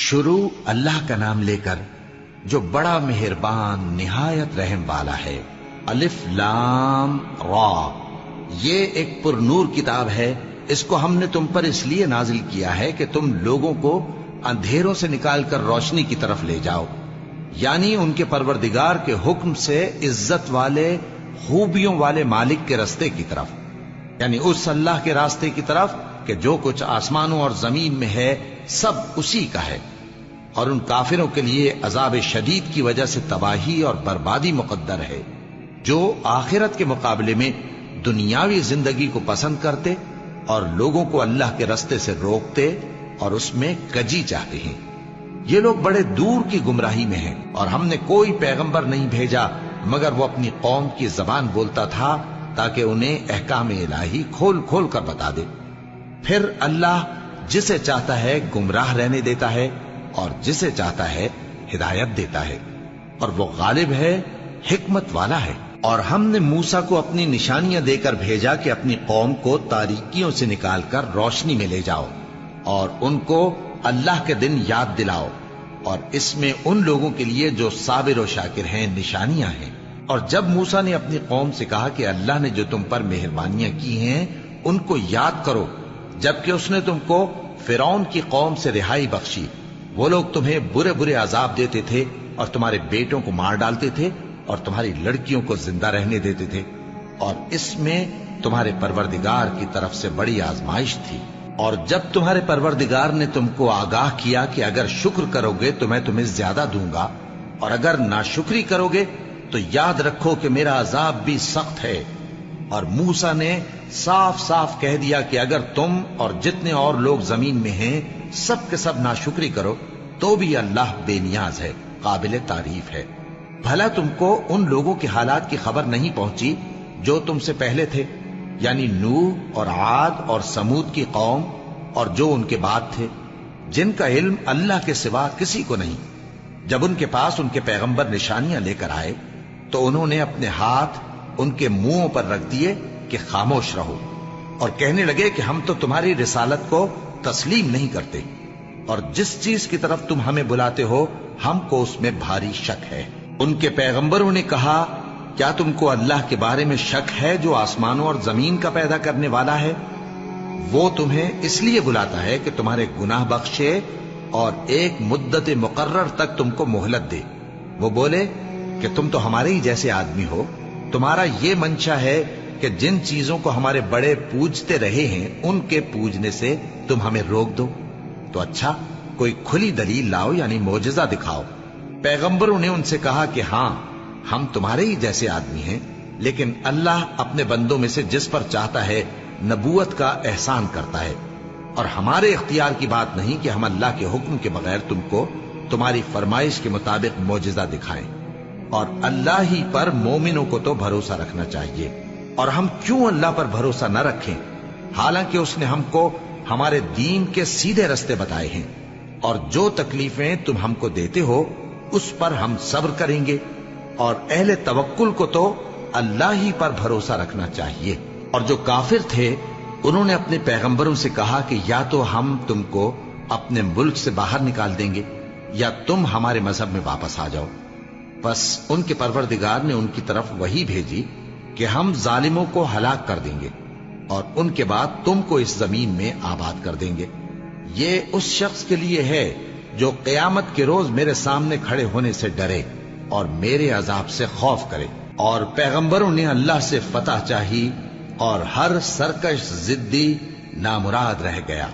شروع اللہ کا نام لے کر جو بڑا مہربان نہایت رحم والا ہے۔ الف لام را، یہ ایک پر نور کتاب ہے، اس کو ہم نے تم پر اس لیے نازل کیا ہے کہ تم لوگوں کو اندھیروں سے نکال کر روشنی کی طرف لے جاؤ، یعنی ان کے پروردگار کے حکم سے عزت والے خوبیوں والے مالک کے راستے کی طرف، یعنی اس اللہ کے راستے کی طرف کہ جو کچھ آسمانوں اور زمین میں ہے سب اسی کا ہے، اور ان کافروں کے لیے عذاب شدید کی وجہ سے تباہی اور بربادی مقدر ہے، جو آخرت کے مقابلے میں دنیاوی زندگی کو پسند کرتے اور لوگوں کو اللہ کے راستے سے روکتے اور اس میں کجی چاہتے ہیں۔ یہ لوگ بڑے دور کی گمراہی میں ہیں، اور ہم نے کوئی پیغمبر نہیں بھیجا مگر وہ اپنی قوم کی زبان بولتا تھا تاکہ انہیں احکام الہی کھول کھول کر بتا دے۔ پھر اللہ جسے چاہتا ہے گمراہ رہنے دیتا ہے اور جسے چاہتا ہے ہدایت دیتا ہے، اور وہ غالب ہے، حکمت والا ہے۔ اور ہم نے موسیٰ کو اپنی نشانیاں دے کر بھیجا کہ اپنی قوم کو تاریکیوں سے نکال کر روشنی میں لے جاؤ اور ان کو اللہ کے دن یاد دلاؤ، اور اس میں ان لوگوں کے لیے جو صابر و شاکر ہیں نشانیاں ہیں۔ اور جب موسیٰ نے اپنی قوم سے کہا کہ اللہ نے جو تم پر مہربانیاں کی ہیں ان کو یاد کرو، جبکہ اس نے تم کو فرعون کی قوم سے رہائی بخشی، وہ لوگ تمہیں برے برے عذاب دیتے تھے اور تمہارے بیٹوں کو مار ڈالتے تھے اور تمہاری لڑکیوں کو زندہ رہنے دیتے تھے، اور اس میں تمہارے پروردگار کی طرف سے بڑی آزمائش تھی۔ اور جب تمہارے پروردگار نے تم کو آگاہ کیا کہ اگر شکر کرو گے تو میں تمہیں زیادہ دوں گا، اور اگر ناشکری کرو گے تو یاد رکھو کہ میرا عذاب بھی سخت ہے۔ اور موسیٰ نے صاف صاف کہہ دیا کہ اگر تم اور جتنے اور لوگ زمین میں ہیں سب کے سب ناشکری کرو تو بھی اللہ بے نیاز ہے، قابل تعریف ہے۔ بھلا تم کو ان لوگوں کے حالات کی خبر نہیں پہنچی جو تم سے پہلے تھے، یعنی نوح اور عاد اور سمود کی قوم اور جو ان کے بعد تھے، جن کا علم اللہ کے سوا کسی کو نہیں۔ جب ان کے پاس ان کے پیغمبر نشانیاں لے کر آئے تو انہوں نے اپنے ہاتھ ان کے منہوں پر رکھ دیے کہ خاموش رہو، اور کہنے لگے کہ ہم تو تمہاری رسالت کو تسلیم نہیں کرتے، اور جس چیز کی طرف تم ہمیں بلاتے ہو ہم کو اس میں بھاری شک ہے۔ ان کے پیغمبروں نے کہا، کیا تم کو اللہ کے بارے میں شک ہے جو آسمانوں اور زمین کا پیدا کرنے والا ہے؟ وہ تمہیں اس لیے بلاتا ہے کہ تمہارے گناہ بخشے اور ایک مدت مقرر تک تم کو مہلت دے۔ وہ بولے کہ تم تو ہمارے ہی جیسے آدمی ہو، تمہارا یہ منشا ہے کہ جن چیزوں کو ہمارے بڑے پوجتے رہے ہیں ان کے پوجنے سے تم ہمیں روک دو، تو اچھا کوئی کھلی دلیل لاؤ، یعنی معجزہ دکھاؤ۔ پیغمبروں نے ان سے کہا کہ ہاں ہم تمہارے ہی جیسے آدمی ہیں، لیکن اللہ اپنے بندوں میں سے جس پر چاہتا ہے نبوت کا احسان کرتا ہے، اور ہمارے اختیار کی بات نہیں کہ ہم اللہ کے حکم کے بغیر تم کو تمہاری فرمائش کے مطابق معجزہ دکھائیں، اور اللہ ہی پر مومنوں کو تو بھروسہ رکھنا چاہیے۔ اور ہم کیوں اللہ پر بھروسہ نہ رکھیں حالانکہ اس نے ہم کو ہمارے دین کے سیدھے رستے بتائے ہیں، اور جو تکلیفیں تم ہم کو دیتے ہو اس پر ہم صبر کریں گے، اور اہل توکل کو تو اللہ ہی پر بھروسہ رکھنا چاہیے۔ اور جو کافر تھے انہوں نے اپنے پیغمبروں سے کہا کہ یا تو ہم تم کو اپنے ملک سے باہر نکال دیں گے یا تم ہمارے مذہب میں واپس آ جاؤ۔ بس ان کے پروردگار نے ان کی طرف وحی بھیجی کہ ہم ظالموں کو ہلاک کر دیں گے اور ان کے بعد تم کو اس زمین میں آباد کر دیں گے۔ یہ اس شخص کے لیے ہے جو قیامت کے روز میرے سامنے کھڑے ہونے سے ڈرے اور میرے عذاب سے خوف کرے۔ اور پیغمبروں نے اللہ سے فتح چاہی اور ہر سرکش ضدی نامراد رہ گیا۔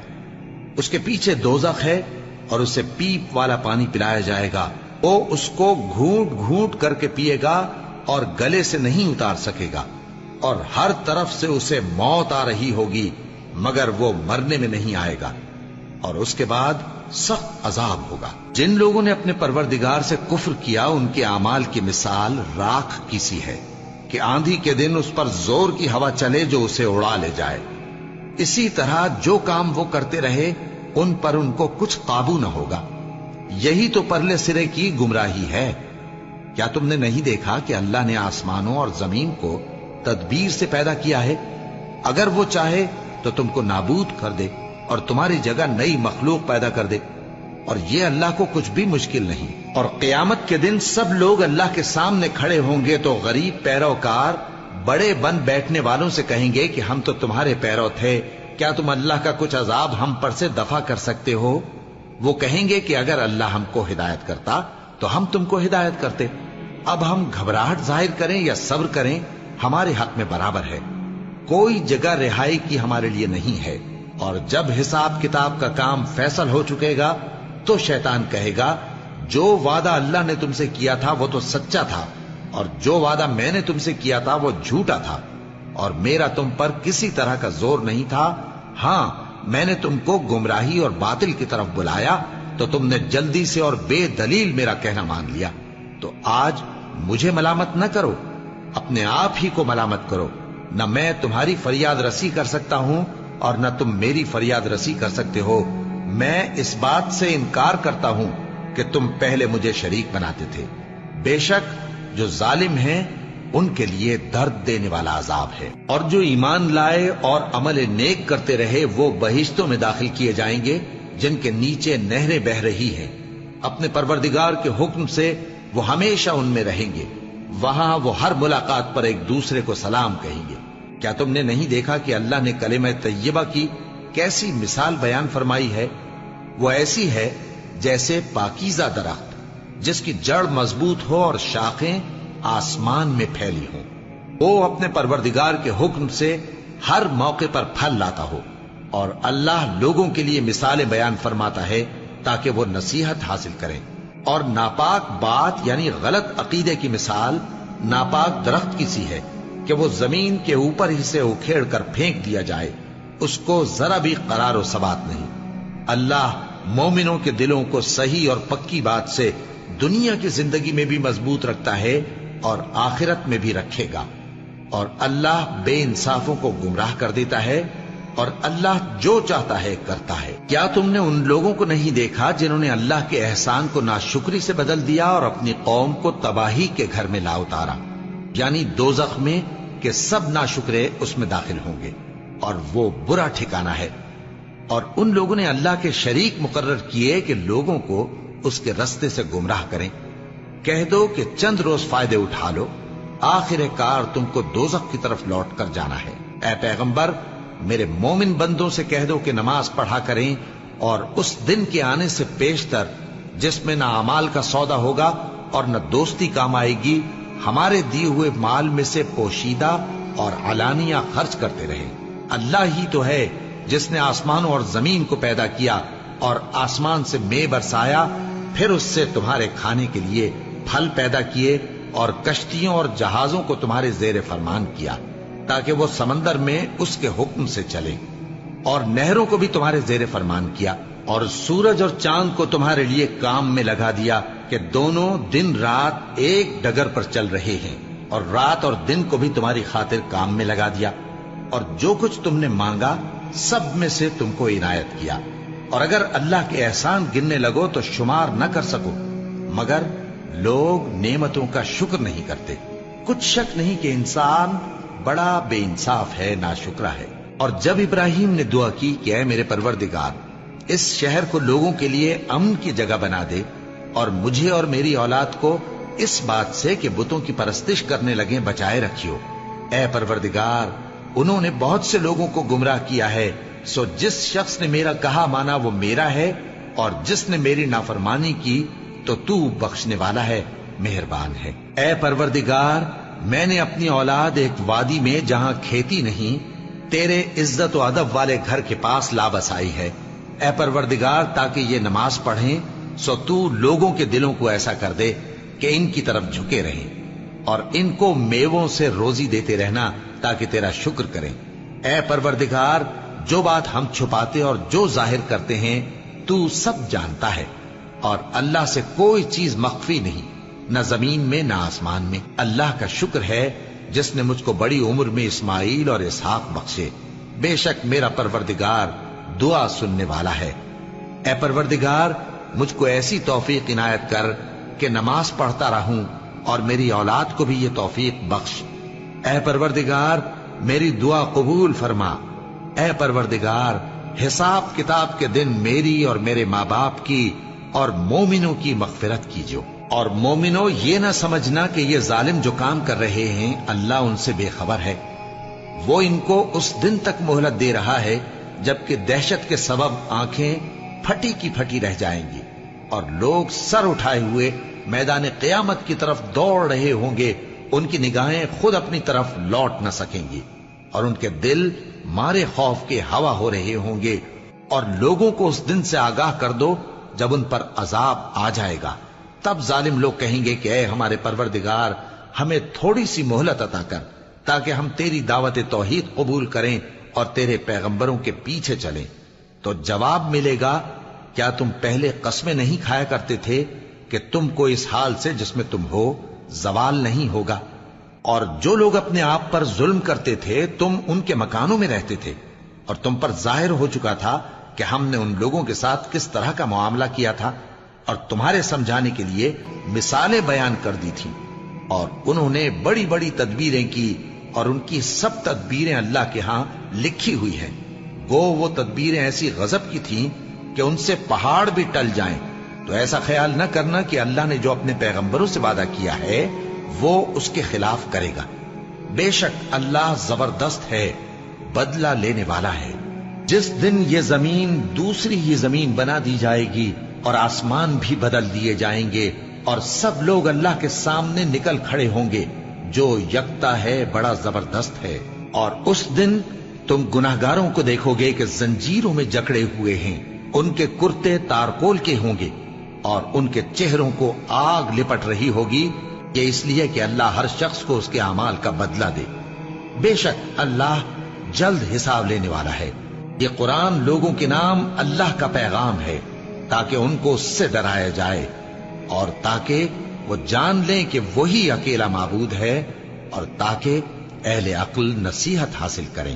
اس کے پیچھے دوزخ ہے اور اسے پیپ والا پانی پلایا جائے گا، وہ اس کو گھونٹ گھونٹ کر کے پیے گا اور گلے سے نہیں اتار سکے گا، اور ہر طرف سے اسے موت آ رہی ہوگی مگر وہ مرنے میں نہیں آئے گا، اور اس کے بعد سخت عذاب ہوگا۔ جن لوگوں نے اپنے پروردگار سے کفر کیا ان کے اعمال کی مثال راکھ کی سی ہے کہ آندھی کے دن اس پر زور کی ہوا چلے جو اسے اڑا لے جائے۔ اسی طرح جو کام وہ کرتے رہے ان پر ان کو کچھ قابو نہ ہوگا۔ یہی تو پرلے سرے کی گمراہی ہے۔ کیا تم نے نہیں دیکھا کہ اللہ نے آسمانوں اور زمین کو تدبیر سے پیدا کیا ہے؟ اگر وہ چاہے تو تم کو نابود کر دے اور تمہاری جگہ نئی مخلوق پیدا کر دے، اور یہ اللہ کو کچھ بھی مشکل نہیں۔ اور قیامت کے دن سب لوگ اللہ کے سامنے کھڑے ہوں گے تو غریب پیروکار بڑے بن بیٹھنے والوں سے کہیں گے کہ ہم تو تمہارے پیرو تھے، کیا تم اللہ کا کچھ عذاب ہم پر سے دفع کر سکتے ہو؟ وہ کہیں گے کہ اگر اللہ ہم کو ہدایت کرتا تو ہم تم کو ہدایت کرتے۔ اب ہم گھبراہٹ ظاہر کریں یا صبر کریں ہمارے حق میں برابر ہے، کوئی جگہ رہائی کی ہمارے لیے نہیں ہے۔ اور جب حساب کتاب کا کام فیصل ہو چکے گا تو شیطان کہے گا جو وعدہ اللہ نے تم سے کیا تھا وہ تو سچا تھا، اور جو وعدہ میں نے تم سے کیا تھا وہ جھوٹا تھا، اور میرا تم پر کسی طرح کا زور نہیں تھا۔ ہاں، میں نے تم کو گمراہی اور باطل کی طرف بلایا تو تم نے جلدی سے اور بے دلیل میرا کہنا مان لیا۔ تو آج مجھے ملامت نہ کرو، اپنے آپ ہی کو ملامت کرو۔ نہ میں تمہاری فریاد رسی کر سکتا ہوں اور نہ تم میری فریاد رسی کر سکتے ہو۔ میں اس بات سے انکار کرتا ہوں کہ تم پہلے مجھے شریک بناتے تھے۔ بے شک جو ظالم ہیں ان کے لیے درد دینے والا عذاب ہے۔ اور جو ایمان لائے اور عمل نیک کرتے رہے وہ بہشتوں میں داخل کیے جائیں گے جن کے نیچے نہریں بہ رہی ہیں۔ اپنے پروردگار کے حکم سے وہ ہمیشہ ان میں رہیں گے، وہاں وہ ہر ملاقات پر ایک دوسرے کو سلام کہیں گے۔ کیا تم نے نہیں دیکھا کہ اللہ نے کلمہ طیبہ کی کیسی مثال بیان فرمائی ہے؟ وہ ایسی ہے جیسے پاکیزہ درخت جس کی جڑ مضبوط ہو اور شاخیں آسمان میں پھیلی ہوں۔ وہ اپنے پروردگار کے حکم سے ہر موقع پر پھل لاتا ہو، اور اللہ لوگوں کے لیے مثالیں بیان فرماتا ہے تاکہ وہ نصیحت حاصل کریں۔ اور ناپاک بات یعنی غلط عقیدے کی مثال ناپاک درخت کی سی ہے کہ وہ زمین کے اوپر ہی سے اکھیڑ کر پھینک دیا جائے، اس کو ذرا بھی قرار و ثبات نہیں۔ اللہ مومنوں کے دلوں کو صحیح اور پکی بات سے دنیا کی زندگی میں بھی مضبوط رکھتا ہے اور آخرت میں بھی رکھے گا۔ اور اللہ بے انصافوں کو گمراہ کر دیتا ہے، اور اللہ جو چاہتا ہے کرتا ہے۔ کیا تم نے ان لوگوں کو نہیں دیکھا جنہوں نے اللہ کے احسان کو ناشکری سے بدل دیا اور اپنی قوم کو تباہی کے گھر میں لا اتارا، یعنی دوزخ میں، کہ سب ناشکرے اس میں داخل ہوں گے اور وہ برا ٹھکانہ ہے۔ اور ان لوگوں نے اللہ کے شریک مقرر کیے کہ لوگوں کو اس کے رستے سے گمراہ کریں۔ کہہ دو کہ چند روز فائدے اٹھا لو، آخر کار تم کو دوزخ کی طرف لوٹ کر جانا ہے۔ اے پیغمبر، میرے مومن بندوں سے کہہ دو کہ نماز پڑھا کریں، اور اس دن کے آنے سے پیشتر جس میں نہ اعمال کا سودا ہوگا اور نہ دوستی کام آئے گی، ہمارے دیے ہوئے مال میں سے پوشیدہ اور علانیہ خرچ کرتے رہیں۔ اللہ ہی تو ہے جس نے آسمانوں اور زمین کو پیدا کیا اور آسمان سے مے برسایا، پھر اس سے تمہارے کھانے کے لیے پھل پیدا کیے اور کشتیوں اور جہازوں کو تمہارے زیر فرمان کیا تاکہ وہ سمندر میں اس کے حکم سے چلے، اور نہروں کو بھی تمہارے زیر فرمان کیا، اور سورج اور چاند کو تمہارے لیے کام میں لگا دیا کہ دونوں دن رات ایک ڈگر پر چل رہے ہیں، اور رات اور دن کو بھی تمہاری خاطر کام میں لگا دیا، اور جو کچھ تم نے مانگا سب میں سے تم کو عنایت کیا۔ اور اگر اللہ کے احسان گننے لگو تو شمار نہ کر سکو، مگر لوگ نعمتوں کا شکر نہیں کرتے۔ کچھ شک نہیں کہ انسان بڑا بے انصاف ہے، ناشکرا ہے۔ اور جب ابراہیم نے دعا کی کہ اے میرے پروردگار، اس شہر کو لوگوں کے لیے امن کی جگہ بنا دے، اور مجھے اور میری اولاد کو اس بات سے کہ بتوں کی پرستش کرنے لگیں بچائے رکھیو۔ اے پروردگار، انہوں نے بہت سے لوگوں کو گمراہ کیا ہے، سو جس شخص نے میرا کہا مانا وہ میرا ہے، اور جس نے میری نافرمانی کی تو تو بخشنے والا ہے، مہربان ہے۔ اے پروردگار، میں نے اپنی اولاد ایک وادی میں جہاں کھیتی نہیں، تیرے عزت و ادب والے گھر کے پاس لا بسائی ہے۔ اے پروردگار، تاکہ یہ نماز پڑھیں، سو تو لوگوں کے دلوں کو ایسا کر دے کہ ان کی طرف جھکے رہیں، اور ان کو میووں سے روزی دیتے رہنا تاکہ تیرا شکر کریں۔ اے پروردگار، جو بات ہم چھپاتے اور جو ظاہر کرتے ہیں تو سب جانتا ہے، اور اللہ سے کوئی چیز مخفی نہیں، نہ زمین میں نہ آسمان میں۔ اللہ کا شکر ہے جس نے مجھ کو بڑی عمر میں اسماعیل اور اسحاق بخشے، بے شک میرا پروردگار دعا سننے والا ہے۔ اے پروردگار، مجھ کو ایسی توفیق عنایت کر کہ نماز پڑھتا رہوں، اور میری اولاد کو بھی یہ توفیق بخش۔ اے پروردگار، میری دعا قبول فرما۔ اے پروردگار، حساب کتاب کے دن میری اور میرے ماں باپ کی اور مومنوں کی مغفرت کیجو۔ اور مومنوں یہ نہ سمجھنا کہ یہ ظالم جو کام کر رہے ہیں اللہ ان سے بے خبر ہے، وہ ان کو اس دن تک مہلت دے رہا ہے جبکہ دہشت کے سبب آنکھیں پھٹی کی پھٹی رہ جائیں گی اور لوگ سر اٹھائے ہوئے میدان قیامت کی طرف دوڑ رہے ہوں گے، ان کی نگاہیں خود اپنی طرف لوٹ نہ سکیں گی اور ان کے دل مارے خوف کے ہوا ہو رہے ہوں گے۔ اور لوگوں کو اس دن سے آگاہ کر دو جب ان پر عذاب آ جائے گا، تب ظالم لوگ کہیں گے کہ اے ہمارے پروردگار ہمیں تھوڑی سی مہلت عطا کر تاکہ ہم تیری دعوت توحید قبول کریں اور تیرے پیغمبروں کے پیچھے چلیں۔ تو جواب ملے گا کیا تم پہلے قسمیں نہیں کھایا کرتے تھے کہ تم کو اس حال سے جس میں تم ہو زوال نہیں ہوگا؟ اور جو لوگ اپنے آپ پر ظلم کرتے تھے تم ان کے مکانوں میں رہتے تھے اور تم پر ظاہر ہو چکا تھا کہ ہم نے ان لوگوں کے ساتھ کس طرح کا معاملہ کیا تھا، اور تمہارے سمجھانے کے لیے مثالیں بیان کر دی تھی، اور انہوں نے بڑی بڑی تدبیریں کی اور ان کی سب تدبیریں اللہ کے ہاں لکھی ہوئی ہیں۔ وہ تدبیریں ایسی غضب کی تھیں کہ ان سے پہاڑ بھی ٹل جائیں۔ تو ایسا خیال نہ کرنا کہ اللہ نے جو اپنے پیغمبروں سے وعدہ کیا ہے وہ اس کے خلاف کرے گا۔ بے شک اللہ زبردست ہے، بدلہ لینے والا ہے۔ جس دن یہ زمین دوسری ہی زمین بنا دی جائے گی اور آسمان بھی بدل دیے جائیں گے اور سب لوگ اللہ کے سامنے نکل کھڑے ہوں گے جو یکتا ہے، بڑا زبردست ہے۔ اور اس دن تم گناہگاروں کو دیکھو گے کہ زنجیروں میں جکڑے ہوئے ہیں، ان کے کرتے تارکول کے ہوں گے اور ان کے چہروں کو آگ لپٹ رہی ہوگی، یہ اس لیے کہ اللہ ہر شخص کو اس کے اعمال کا بدلہ دے۔ بے شک اللہ جلد حساب لینے والا ہے۔ یہ قرآن لوگوں کے نام اللہ کا پیغام ہے تاکہ ان کو اس سے ڈرایا جائے اور تاکہ وہ جان لیں کہ وہی اکیلا معبود ہے اور تاکہ اہل عقل نصیحت حاصل کریں۔